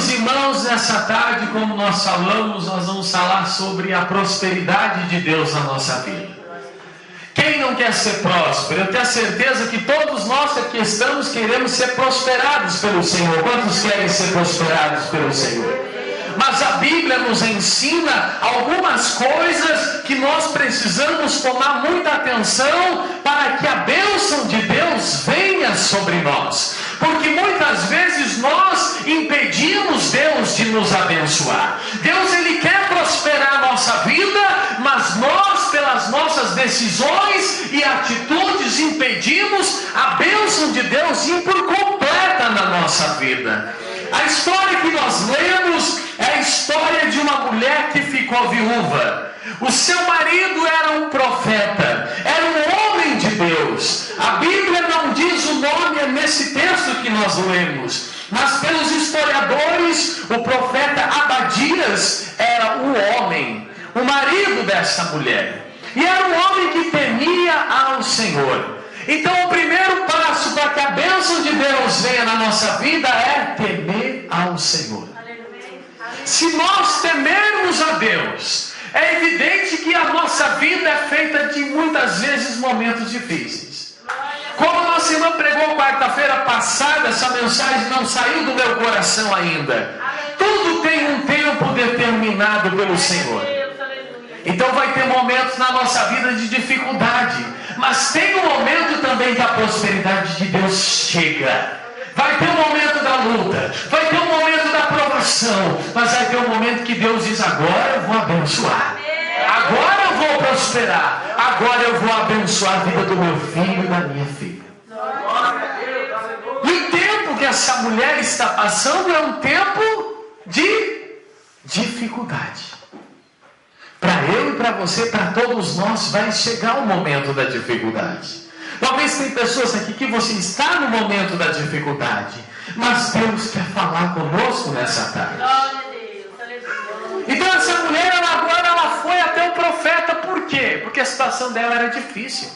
Queridos irmãos, nessa tarde, como nós falamos, nós vamos falar sobre a prosperidade de Deus na nossa vida. Quem não quer ser próspero? Eu tenho certeza que todos nós que aqui estamos queremos ser prosperados pelo Senhor. Quantos querem ser prosperados pelo Senhor? Mas a Bíblia nos ensina algumas coisas que nós precisamos tomar muita atenção para que a bênção de Deus venha sobre nós. Porque muitas vezes nós impedimos Deus de nos abençoar. Deus, Ele quer prosperar a nossa vida, mas nós, pelas nossas decisões e atitudes, impedimos a bênção de Deus ir por completa na nossa vida. A história que nós lemos é a história de uma mulher que ficou viúva. O seu marido era um profeta, era um homem de Deus. A Bíblia não diz o nome nesse texto que nós lemos, mas pelos historiadores, o profeta Abadias era o homem, o marido dessa mulher. E era um homem que temia ao Senhor. Então o primeiro passo para que a bênção de Deus venha na nossa vida é temer ao Senhor. Se nós temermos a Deus, é evidente que a nossa vida é feita de muitas vezes momentos difíceis. Como a nossa irmã pregou quarta-feira passada, essa mensagem não saiu do meu coração ainda. Tudo tem um tempo determinado pelo Senhor. Então vai ter momentos na nossa vida de dificuldade, mas tem um momento também que a prosperidade de Deus chega. Vai ter um momento da luta, vai ter um momento da provação, mas vai ter um momento que Deus diz: agora eu vou abençoar, agora eu vou prosperar, agora eu vou abençoar a vida do meu filho e da minha filha. E o tempo que essa mulher está passando é um tempo de dificuldade. Para eu e para você, para todos nós, vai chegar o momento da dificuldade. Talvez tem pessoas aqui que você está no momento da dificuldade, mas Deus quer falar conosco nessa tarde. Então essa mulher, agora ela foi até o profeta. Por quê? Porque a situação dela era difícil.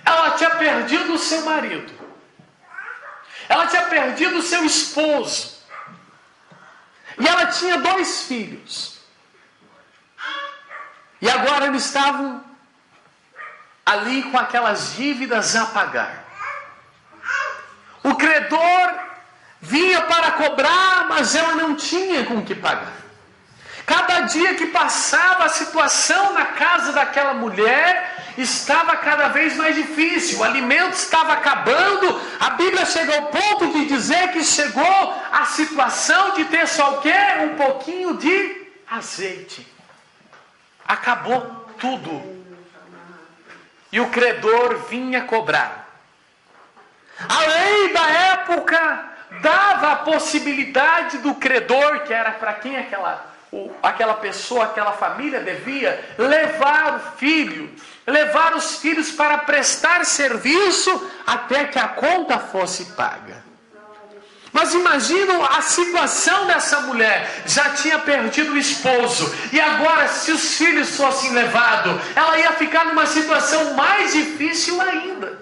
Ela tinha perdido o seu marido. Ela tinha perdido o seu esposo. E ela tinha 2 filhos. E agora eles estavam ali com aquelas dívidas a pagar. O credor vinha para cobrar, mas ela não tinha com que pagar. Cada dia que passava, a situação na casa daquela mulher estava cada vez mais difícil. O alimento estava acabando. A Bíblia chega ao ponto de dizer que chegou a situação de ter só o quê? Um pouquinho de azeite. Acabou tudo. E o credor vinha cobrar. A lei da época dava a possibilidade do credor, que era para quem aquela pessoa, aquela família devia, levar o filho, levar os filhos para prestar serviço até que a conta fosse paga. Mas imaginam a situação dessa mulher. Já tinha perdido o esposo. E agora, se os filhos fossem levados, ela ia ficar numa situação mais difícil ainda.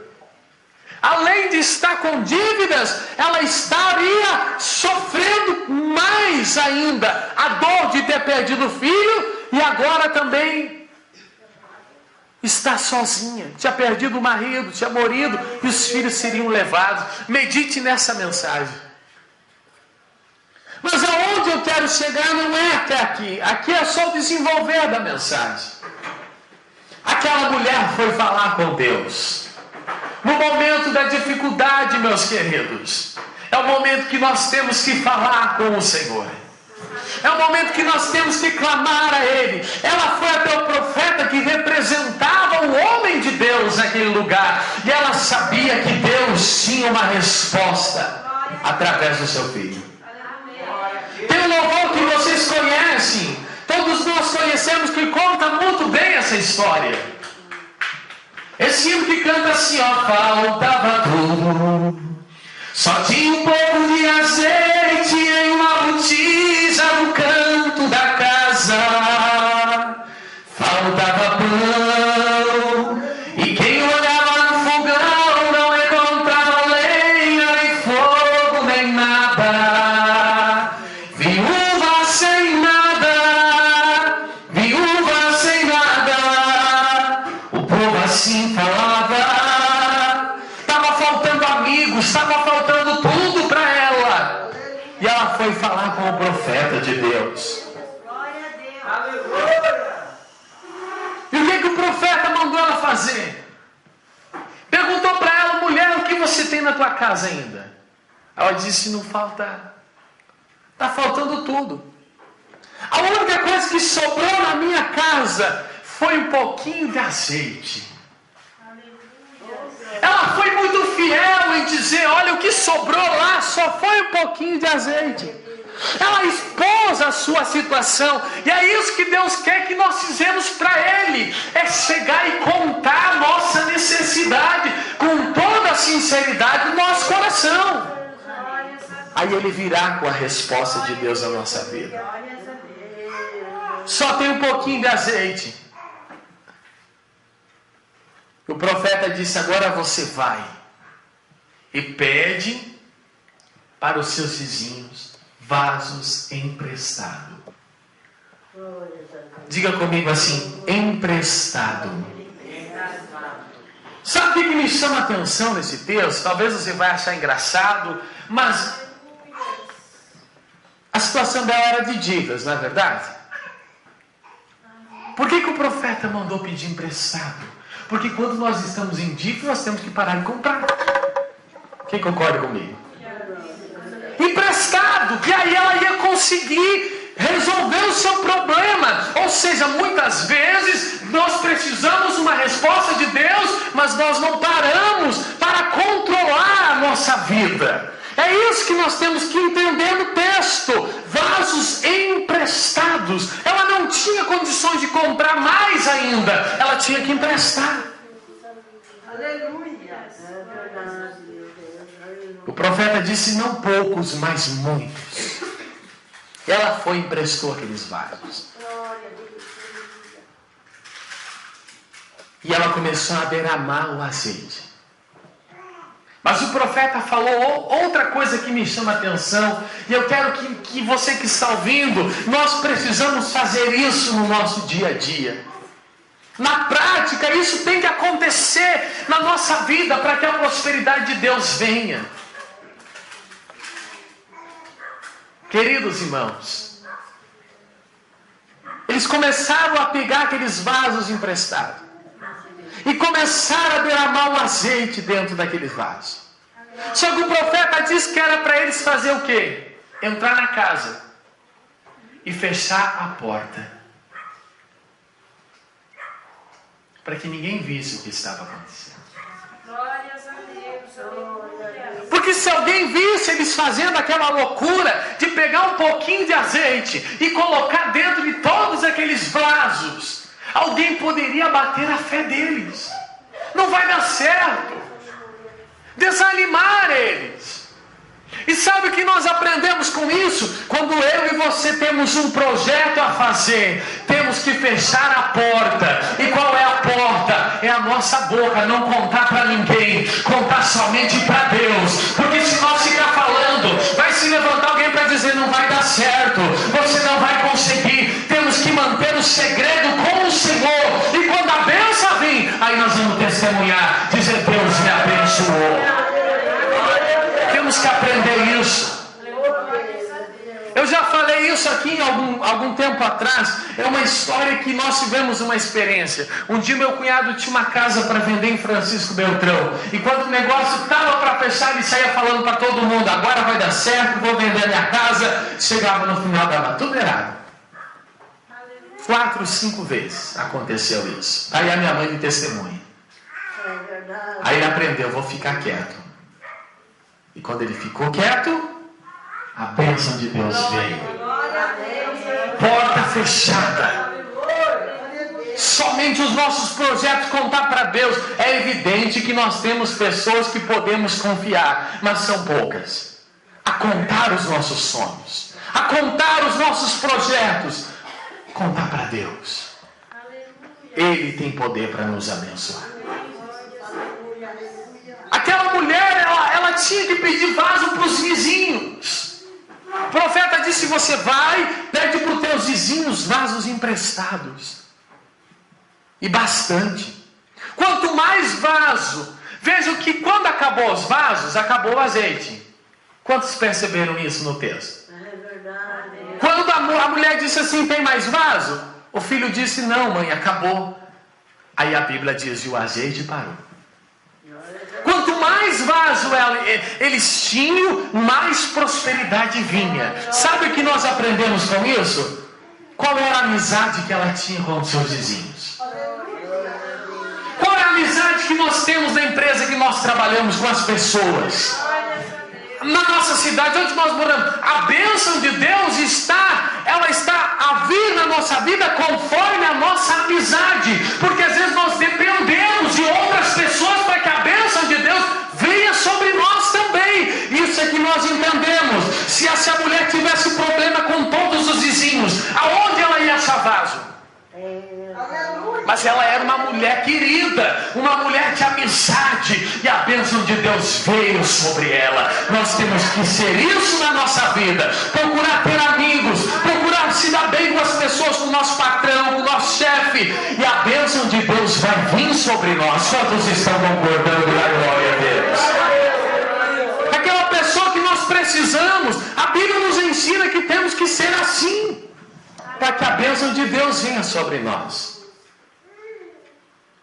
Além de estar com dívidas, ela estaria sofrendo mais ainda a dor de ter perdido o filho. E agora também está sozinha. Tinha perdido o marido, tinha morrido. E os filhos seriam levados. Medite nessa mensagem. Mas aonde eu quero chegar não é até aqui. Aqui é só o desenvolver da mensagem. Aquela mulher foi falar com Deus. No momento da dificuldade, meus queridos, é o momento que nós temos que falar com o Senhor. É o momento que nós temos que clamar a Ele. Ela foi até o profeta que representava o homem de Deus naquele lugar. E ela sabia que Deus tinha uma resposta através do seu filho. Tem um louvor que vocês conhecem, todos nós conhecemos, que conta muito bem essa história. Esse hino que canta assim, ó: faltava tudo, só tinha um pouco de azeite em uma botija no canto da casa. Faltava pão, e quem olhava no fogão não encontrava lenha, nem fogo, nem nada. E ela foi falar com o profeta de Deus. Glória a Deus. Aleluia. E o que o profeta mandou ela fazer? Perguntou para ela: mulher, o que você tem na tua casa ainda? Ela disse: não falta. Está faltando tudo. A única coisa que sobrou na minha casa foi um pouquinho de azeite. Ela foi muito fiel em dizer: olha, o que sobrou lá só foi um pouquinho de azeite. Ela expôs a sua situação. E é isso que Deus quer que nós fizemos para Ele. É chegar e contar a nossa necessidade com toda a sinceridade do nosso coração. Aí Ele virá com a resposta de Deus na nossa vida. Só tem um pouquinho de azeite. O profeta disse: agora você vai e pede para os seus vizinhos vasos emprestados. Diga comigo assim: emprestado. Sabe o que me chama a atenção nesse texto? Talvez você vai achar engraçado, mas a situação dela era de dívidas, não é verdade? Por que o profeta mandou pedir emprestado? Porque quando nós estamos em dívida, nós temos que parar de comprar. Quem concorda comigo? Emprestado, que aí ela ia conseguir resolver o seu problema. Ou seja, muitas vezes nós precisamos de uma resposta de Deus, mas nós não paramos para controlar a nossa vida. É isso que nós temos que entender no texto. Vasos emprestados. Ela não tinha condições de comprar mais ainda. Ela tinha que emprestar. Aleluia. O profeta disse: não poucos, mas muitos. Ela foi e emprestou aqueles vasos. E ela começou a derramar o azeite. Mas o profeta falou outra coisa que me chama a atenção. E eu quero que você que está ouvindo, nós precisamos fazer isso no nosso dia a dia. Na prática, isso tem que acontecer na nossa vida para que a prosperidade de Deus venha. Queridos irmãos, eles começaram a pegar aqueles vasos emprestados e começaram a derramar o azeite dentro daqueles vasos. Só que o profeta disse que era para eles fazer o quê? Entrar na casa e fechar a porta, para que ninguém visse o que estava acontecendo. Glórias a Deus. Porque se alguém visse eles fazendo aquela loucura de pegar um pouquinho de azeite e colocar dentro de todos aqueles vasos, alguém poderia abater a fé deles. Não vai dar certo. Desanimar eles. E sabe o que nós aprendemos com isso? Quando eu e você temos um projeto a fazer, temos que fechar a porta. E qual é a porta? É a nossa boca. Não contar para ninguém, contar somente para Deus. Porque se nós ficar falando, vai se levantar alguém para dizer: não vai dar certo, você não vai conseguir. Temos que manter o segredo com o Senhor. E quando a bênção vir, aí nós vamos testemunhar, dizer: Deus me abençoou. Temos que aprender isso. Eu já falei isso aqui algum tempo atrás. É uma história que nós tivemos uma experiência. Um dia meu cunhado tinha uma casa para vender em Francisco Beltrão. E quando o negócio estava para fechar, ele saía falando para todo mundo: agora vai dar certo, vou vender a minha casa. Chegava no final, dava tudo errado. 4, 5 vezes aconteceu isso. Aí a minha mãe me testemunha. Aí ele aprendeu: vou ficar quieto. E quando ele ficou quieto, a bênção de Deus veio. Porta fechada. Somente os nossos projetos contar para Deus. É evidente que nós temos pessoas que podemos confiar, mas são poucas. A contar os nossos sonhos, a contar os nossos projetos, contar para Deus. Ele tem poder para nos abençoar. Aquela mulher, ela tinha que pedir vaso para os vizinhos. O profeta disse: você vai, pede para os teus vizinhos vasos emprestados. E bastante. Quanto mais vaso. Vejam que quando acabou os vasos, acabou o azeite. Quantos perceberam isso no texto? Quando a mulher disse assim, tem mais vaso? O filho disse, não, mãe, acabou. Aí a Bíblia diz, e o azeite parou. Quanto mais vaso eles tinham, mais prosperidade vinha. Sabe o que nós aprendemos com isso? Qual era a amizade que ela tinha com os seus vizinhos? Qual é a amizade que nós temos na empresa que nós trabalhamos com as pessoas? Na nossa cidade, onde nós moramos, a bênção de Deus ela está a vir na nossa vida conforme a nossa amizade, porque às vezes nós dependemos de outras pessoas para que a bênção de Deus venha sobre nós também. Isso é que nós entendemos. Se essa mulher tivesse problema com todos os vizinhos, aonde ela ia achar vaso? Mas ela era uma mulher querida, uma mulher de amizade, e a bênção de Deus veio sobre ela. Nós temos que ser isso na nossa vida, procurar ter amigos, procurar se dar bem com as pessoas, com o nosso patrão, com o nosso chefe, e a bênção de Deus vai vir sobre nós. Quantos estão concordando na glória a Deus? Aquela pessoa que nós precisamos, a Bíblia nos ensina que temos que ser assim, para que a bênção de Deus venha sobre nós.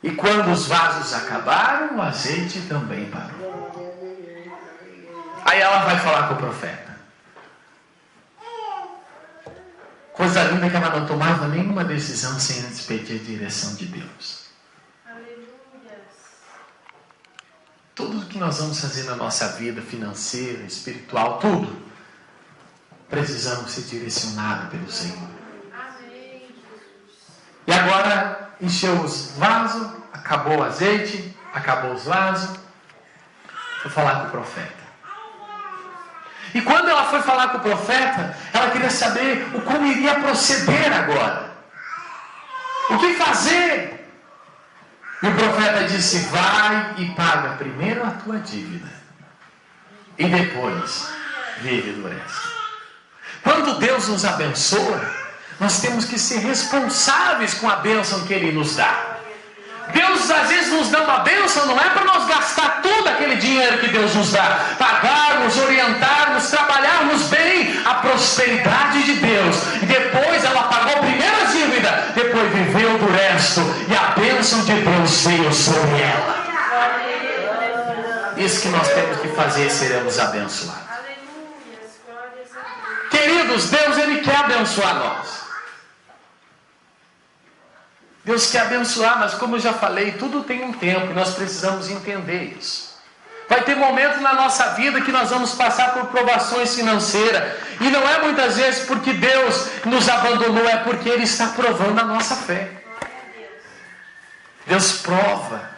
E quando os vasos acabaram, o azeite também parou. Aí ela vai falar com o profeta. Coisa linda que ela não tomava nenhuma decisão sem antes pedir a direção de Deus. Tudo que nós vamos fazer na nossa vida financeira, espiritual, tudo, precisamos ser direcionados pelo Senhor. E agora encheu os vasos, acabou o azeite, acabou os vasos. Foi falar com o profeta. E quando ela foi falar com o profeta, ela queria saber como iria proceder agora. O que fazer? E o profeta disse, vai e paga primeiro a tua dívida. E depois vive do resto. Quando Deus nos abençoa, nós temos que ser responsáveis com a bênção que Ele nos dá. Deus às vezes nos dá uma bênção, não é para nós gastar todo aquele dinheiro que Deus nos dá. Pagarmos, orientarmos, trabalharmos bem a prosperidade de Deus. E depois ela pagou a primeira dívida, depois viveu do resto. E a bênção de Deus veio sobre ela. Isso que nós temos que fazer e seremos abençoados. Queridos, Deus Ele quer abençoar nós. Deus quer abençoar, mas como eu já falei, tudo tem um tempo e nós precisamos entender isso. Vai ter momentos na nossa vida que nós vamos passar por provações financeiras. E não é muitas vezes porque Deus nos abandonou, é porque Ele está provando a nossa fé. Deus prova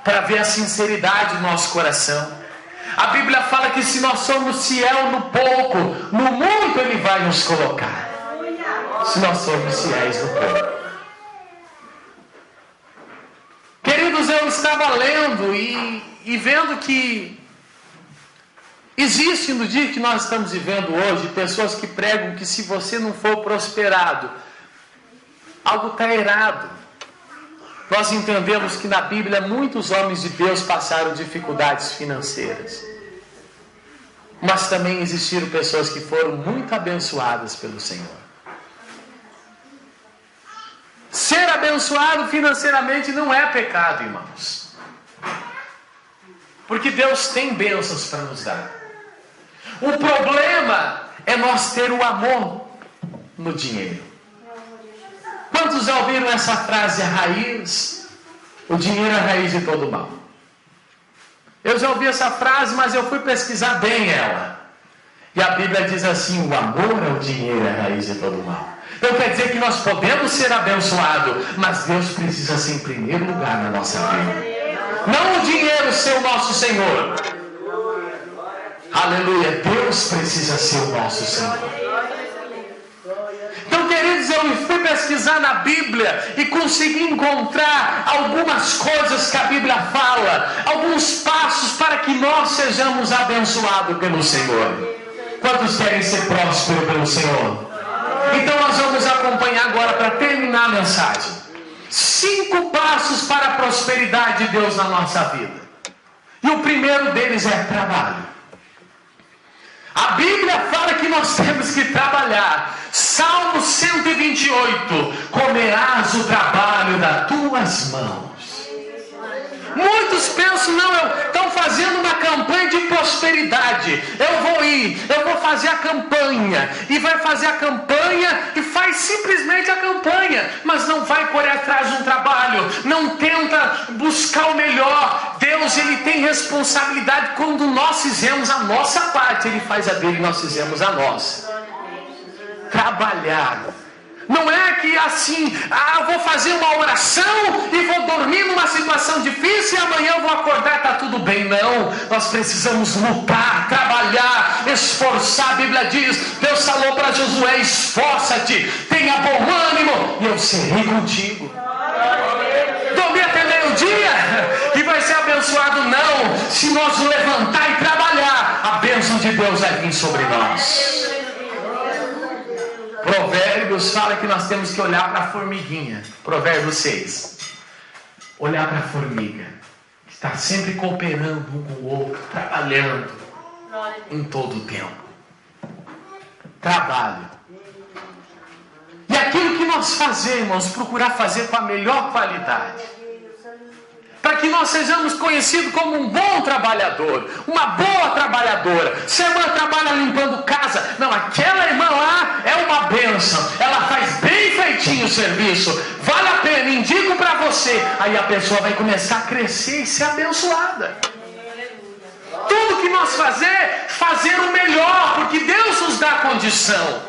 para ver a sinceridade do nosso coração. A Bíblia fala que se nós somos fiel no pouco, no muito Ele vai nos colocar. Se nós somos fiéis no pouco. Queridos, eu estava lendo e vendo que existe no dia que nós estamos vivendo hoje, pessoas que pregam que se você não for prosperado, algo está errado. Nós entendemos que na Bíblia muitos homens de Deus passaram dificuldades financeiras. Mas também existiram pessoas que foram muito abençoadas pelo Senhor. Ser abençoado financeiramente não é pecado, irmãos. Porque Deus tem bênçãos para nos dar. O problema é nós ter o amor no dinheiro. Quantos já ouviram essa frase, a raiz? O dinheiro é a raiz de todo mal. Eu já ouvi essa frase, mas eu fui pesquisar bem ela. E a Bíblia diz assim, o amor ao dinheiro é a raiz de todo mal. Então quer dizer que nós podemos ser abençoados, mas Deus precisa ser em primeiro lugar na nossa vida. Não o dinheiro ser o nosso Senhor. Aleluia, Deus precisa ser o nosso Senhor. Então, queridos, eu fui pesquisar na Bíblia e consegui encontrar algumas coisas que a Bíblia fala, alguns passos para que nós sejamos abençoados pelo Senhor. Quantos querem ser prósperos pelo Senhor? Então nós vamos acompanhar agora, para terminar a mensagem, 5 passos para a prosperidade de Deus na nossa vida. E o primeiro deles é trabalho. A Bíblia fala que nós temos que trabalhar. Salmo 128: comerás o trabalho das tuas mãos. Muitos pensam, não, estão fazendo uma campanha de prosperidade. Eu vou fazer a campanha. E vai fazer a campanha e faz simplesmente a campanha. Mas não vai correr atrás de um trabalho. Não tenta buscar o melhor. Deus, Ele tem responsabilidade. Quando nós fizemos a nossa parte, Ele faz a dele e nós fizemos a nossa. Trabalhar. Não é que assim, eu vou fazer uma oração e vou dormir numa situação difícil e amanhã eu vou acordar e está tudo bem. Não, nós precisamos lutar, trabalhar, esforçar. A Bíblia diz, Deus falou para Josué: esforça-te, tenha bom ânimo e eu serei contigo. Dormir até meio-dia e vai ser abençoado? Não, se nós levantar e trabalhar, a bênção de Deus vai vir sobre nós. Provérbios fala que nós temos que olhar para a formiguinha. Provérbios 6. Olhar para a formiga, que está sempre cooperando um com o outro, trabalhando em todo o tempo. Trabalho. E aquilo que nós fazemos, procurar fazer com a melhor qualidade. Para que nós sejamos conhecidos como um bom trabalhador, uma boa trabalhadora. Se a irmã trabalha limpando casa, não, aquela irmã lá é uma bênção, ela faz bem feitinho o serviço, vale a pena, indico para você. Aí a pessoa vai começar a crescer e ser abençoada. Tudo que nós fazer o melhor, porque Deus nos dá a condição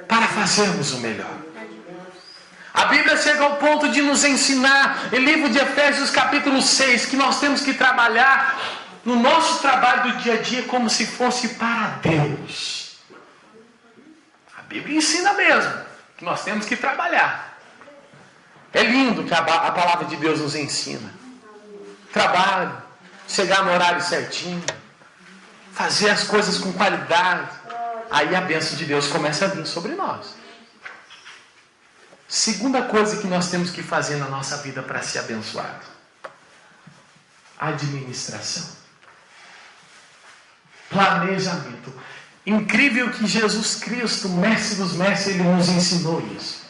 para fazermos o melhor. A Bíblia chega ao ponto de nos ensinar, em livro de Efésios capítulo 6, que nós temos que trabalhar no nosso trabalho do dia a dia como se fosse para Deus. A Bíblia ensina mesmo que nós temos que trabalhar. É lindo que a palavra de Deus nos ensina. Trabalho, chegar no horário certinho, fazer as coisas com qualidade. Aí a bênção de Deus começa a vir sobre nós. Segunda coisa que nós temos que fazer na nossa vida para ser abençoado: administração, planejamento. Incrível que Jesus Cristo, mestre dos mestres, Ele nos ensinou isso.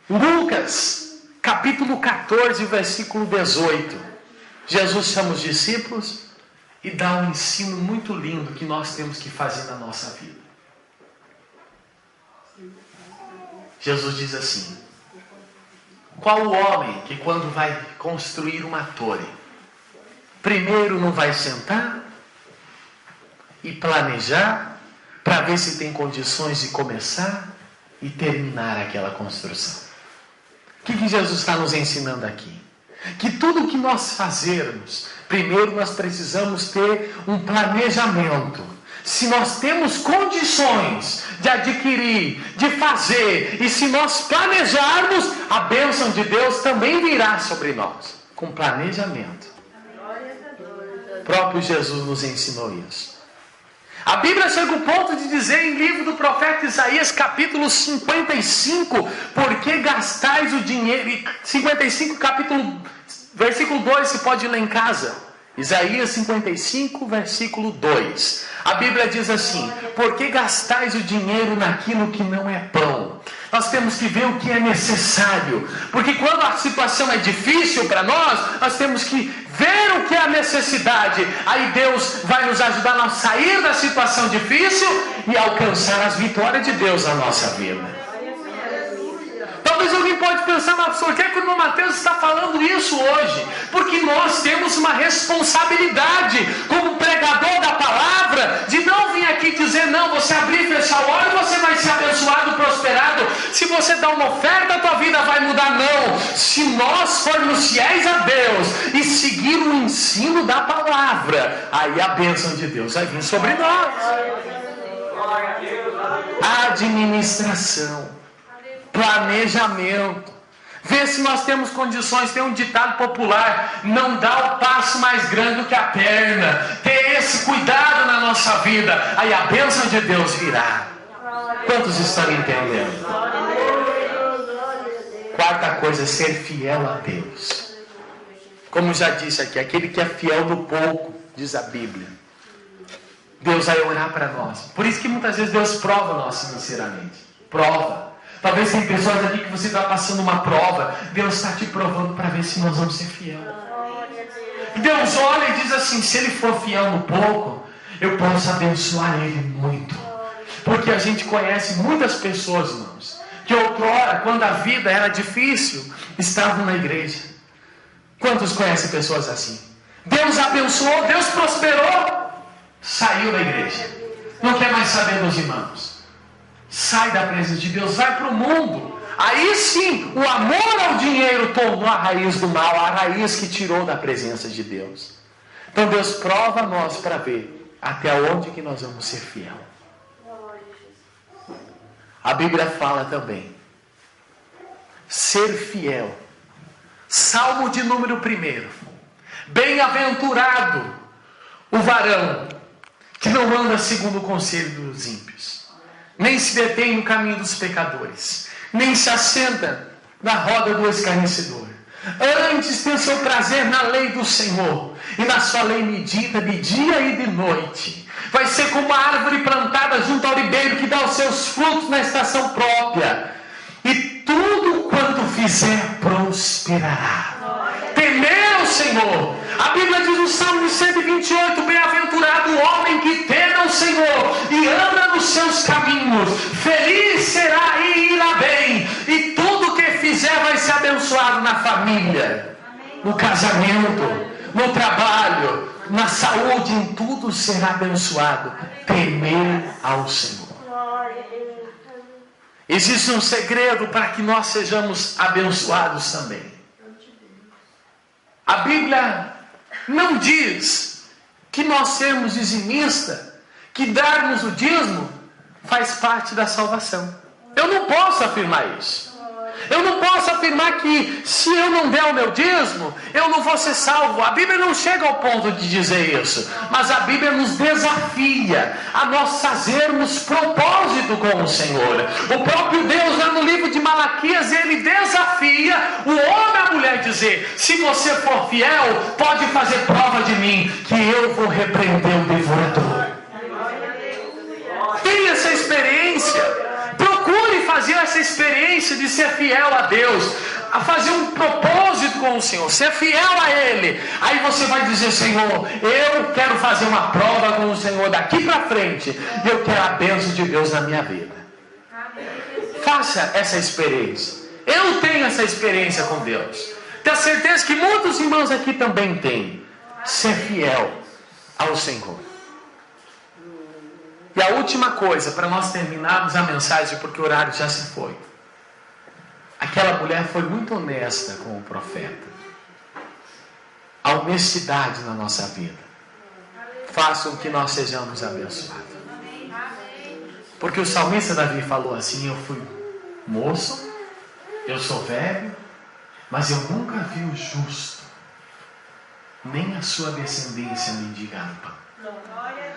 Lucas, capítulo 14, versículo 18. Jesus chama os discípulos e dá um ensino muito lindo que nós temos que fazer na nossa vida. Jesus diz assim: qual o homem que quando vai construir uma torre, primeiro não vai sentar e planejar para ver se tem condições de começar e terminar aquela construção? O que Jesus está nos ensinando aqui? Que tudo que nós fazermos, primeiro nós precisamos ter um planejamento. Se nós temos condições de adquirir, de fazer, e se nós planejarmos, a bênção de Deus também virá sobre nós, com planejamento. O próprio Jesus nos ensinou isso. A Bíblia chega ao ponto de dizer em livro do profeta Isaías, capítulo 55, por que gastais o dinheiro? 55, versículo 2, você pode ler em casa. Isaías 55, versículo 2. A Bíblia diz assim: por que gastais o dinheiro naquilo que não é pão? Nós temos que ver o que é necessário. Porque quando a situação é difícil para nós temos que ver o que é a necessidade. Aí Deus vai nos ajudar a sair da situação difícil e alcançar as vitórias de Deus na nossa vida. Talvez alguém pode pensar, mas por que o irmão Mateus está falando isso hoje? Porque nós temos uma responsabilidade como pregador da palavra, de não vir aqui dizer, não, você abrir e fechar o olho, você vai ser abençoado, prosperado. Se você dá uma oferta, a tua vida vai mudar. Não. Se nós formos fiéis a Deus e seguir o ensino da palavra, aí a bênção de Deus vai vir sobre nós. Administração, planejamento, ver se nós temos condições. Tem um ditado popular: não dá o passo mais grande do que a perna. Ter esse cuidado na nossa vida, aí a bênção de Deus virá. Quantos estão entendendo? Quarta coisa, ser fiel a Deus. Como já disse aqui, aquele que é fiel no pouco, diz a Bíblia, Deus vai olhar para nós. Por isso que muitas vezes Deus prova nós financeiramente. Prova. Talvez tem pessoas aqui que você está passando uma prova. Deus está te provando para ver se nós vamos ser fiel. Deus olha e diz assim: se ele for fiel no pouco, eu posso abençoar ele muito. Porque a gente conhece muitas pessoas, irmãos, que outrora, quando a vida era difícil, estavam na igreja. Quantos conhecem pessoas assim? Deus abençoou, Deus prosperou, saiu da igreja. Não quer mais saber dos irmãos. Sai da presença de Deus, vai para o mundo. Aí sim, o amor ao dinheiro tornou a raiz do mal, a raiz que tirou da presença de Deus. Então Deus prova nós para ver até onde que nós vamos ser fiel. A Bíblia fala também, ser fiel. Salmo de número 1. Bem-aventurado o varão que não anda segundo o conselho dos ímpios, nem se detém no caminho dos pecadores, nem se assenta na roda do escarnecedor. Antes tem o seu prazer na lei do Senhor, e na sua lei medita de dia e de noite. Vai ser como uma árvore plantada junto ao ribeiro, que dá os seus frutos na estação própria, e tudo quanto fizer prosperará. Temer o Senhor. A Bíblia diz no Salmo 128, bem-aventurado o homem que teme ao Senhor e anda nos seus caminhos. Feliz será e irá bem, e tudo que fizer vai ser abençoado na família, no casamento, no trabalho, na saúde, em tudo será abençoado. Temer ao Senhor. Existe um segredo para que nós sejamos abençoados também. A Bíblia não diz que nós sermos dizimistas, que darmos o dízimo faz parte da salvação. Eu não posso afirmar isso. Eu não posso afirmar que se eu não der o meu dízimo, eu não vou ser salvo. A Bíblia não chega ao ponto de dizer isso. Mas a Bíblia nos desafia a nós fazermos propósito com o Senhor. O próprio Deus, lá no livro de Malaquias, ele desafia o homem e a mulher, dizer: se você for fiel, pode fazer prova de mim, que eu vou repreender o devorador. Tenha essa experiência. Procure fazer essa experiência de ser fiel a Deus, a fazer um propósito com o Senhor, ser fiel a Ele. Aí você vai dizer: Senhor, eu quero fazer uma prova com o Senhor daqui para frente, e eu quero a bênção de Deus na minha vida. Faça essa experiência. Eu tenho essa experiência com Deus. Tenho certeza que muitos irmãos aqui também têm. Ser fiel ao Senhor. E a última coisa, para nós terminarmos a mensagem, porque o horário já se foi. Aquela mulher foi muito honesta com o profeta. A honestidade na nossa vida faça com que nós sejamos abençoados. Porque o salmista Davi falou assim: eu fui moço, eu sou velho, mas eu nunca vi o justo, nem a sua descendência mendigar pão.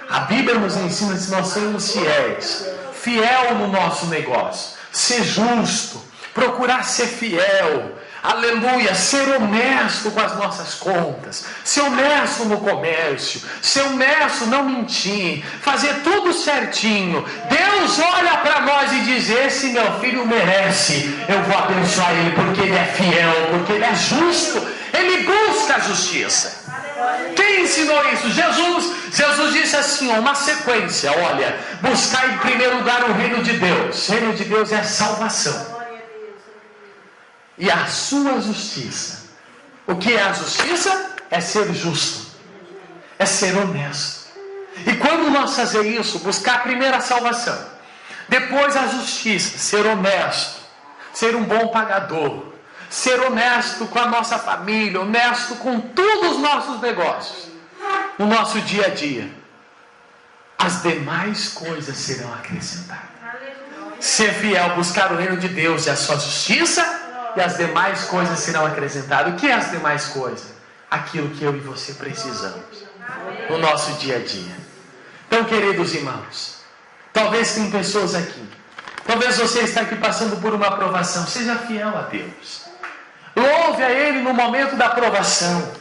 A Bíblia nos ensina que nós somos fiéis, fiel no nosso negócio, ser justo, procurar ser fiel, aleluia, ser honesto com as nossas contas, ser honesto no comércio, ser honesto, não mentir, fazer tudo certinho. Deus olha para nós e diz: esse meu filho merece, eu vou abençoar ele porque ele é fiel, porque ele é justo, ele busca a justiça. Quem ensinou isso? Jesus disse assim, uma sequência: olha, buscar em primeiro lugar o reino de Deus. O reino de Deus é a salvação e a sua justiça. O que é a justiça? É ser justo, é ser honesto. E quando nós fazemos isso, buscar primeiro a salvação, depois a justiça, ser honesto, ser um bom pagador, ser honesto com a nossa família, honesto com todos os nossos negócios, no nosso dia a dia, as demais coisas serão acrescentadas. Ser fiel, buscar o reino de Deus e a sua justiça, e as demais coisas serão acrescentadas. O que é as demais coisas? Aquilo que eu e você precisamos no nosso dia a dia. Então, queridos irmãos, talvez tem pessoas aqui, talvez você está aqui passando por uma aprovação. Seja fiel a Deus, louve a Ele no momento da aprovação.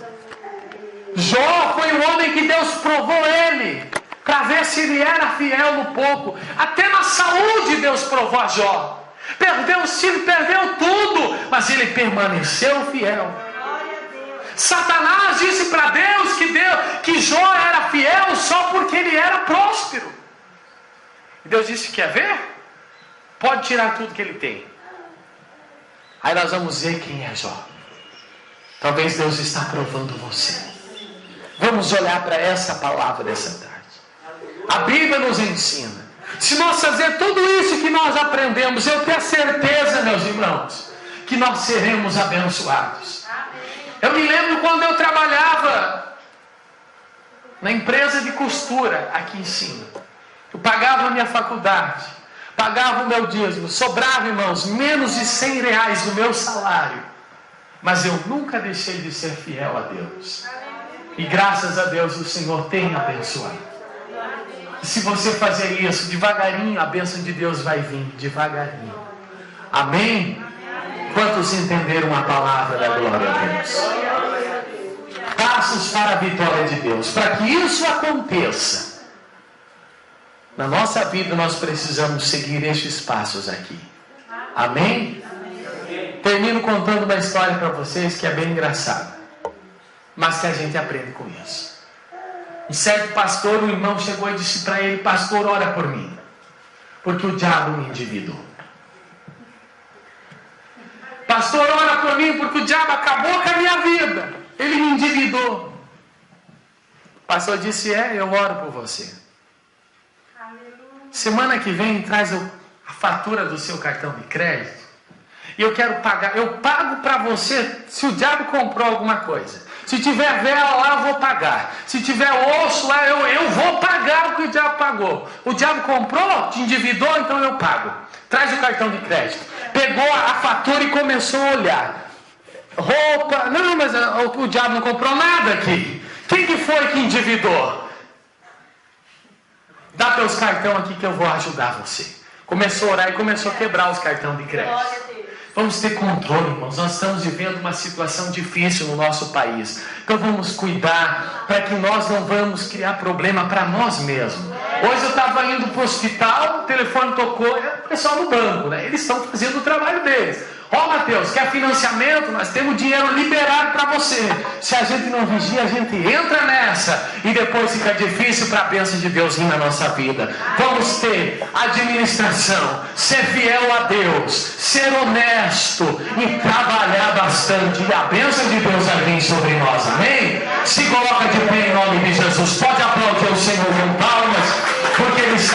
Jó foi um homem que Deus provou ele, para ver se ele era fiel no pouco. Até na saúde Deus provou a Jó. Perdeu os filhos, perdeu tudo, mas ele permaneceu fiel. Satanás disse para Deus que Jó era fiel só porque ele era próspero. E Deus disse: quer ver? Pode tirar tudo que ele tem. Aí nós vamos ver quem é Jó. Talvez Deus está provando você. Vamos olhar para essa palavra dessa tarde. A Bíblia nos ensina. Se nós fazer tudo isso que nós aprendemos, eu tenho certeza, meus irmãos, que nós seremos abençoados. Eu me lembro quando eu trabalhava na empresa de costura aqui em cima. Eu pagava a minha faculdade, pagava o meu dízimo, sobrava, irmãos, menos de R$100 do meu salário. Mas eu nunca deixei de ser fiel a Deus. E graças a Deus o Senhor tem abençoado. E se você fazer isso devagarinho, a bênção de Deus vai vir devagarinho. Amém? Quantos entenderam a palavra da glória a Deus? Passos para a vitória de Deus. Para que isso aconteça, na nossa vida nós precisamos seguir estes passos aqui. Amém? Termino contando uma história para vocês que é bem engraçada, mas que a gente aprende com isso. Um certo pastor, um irmão chegou e disse para ele: pastor, ora por mim, porque o diabo me endividou. Pastor, ora por mim, porque o diabo acabou com a minha vida, ele me endividou. O pastor disse: eu oro por você. Semana que vem traz a fatura do seu cartão de crédito, e eu quero pagar. Eu pago para você se o diabo comprou alguma coisa. Se tiver vela lá, eu vou pagar. Se tiver osso lá, eu vou pagar o que o diabo pagou. O diabo comprou, te endividou, então eu pago. Traz o cartão de crédito. Pegou a fatura e começou a olhar. Roupa. Não, mas o diabo não comprou nada aqui. Quem que foi que endividou? Dá teus cartões aqui que eu vou ajudar você. Começou a orar e começou a quebrar os cartões de crédito. Vamos ter controle, irmãos. Nós estamos vivendo uma situação difícil no nosso país. Então vamos cuidar para que nós não vamos criar problema para nós mesmos. Hoje eu estava indo para o hospital, o telefone tocou, é o pessoal do banco, né? Eles estão fazendo o trabalho deles. Mateus, quer financiamento? Nós temos dinheiro liberado para você. Se a gente não vigia, a gente entra nessa e depois fica difícil para a bênção de Deus vir na nossa vida. Vamos ter administração, ser fiel a Deus, ser honesto e trabalhar bastante, e a bênção de Deus vai vir sobre nós. Amém? Se coloca de pé.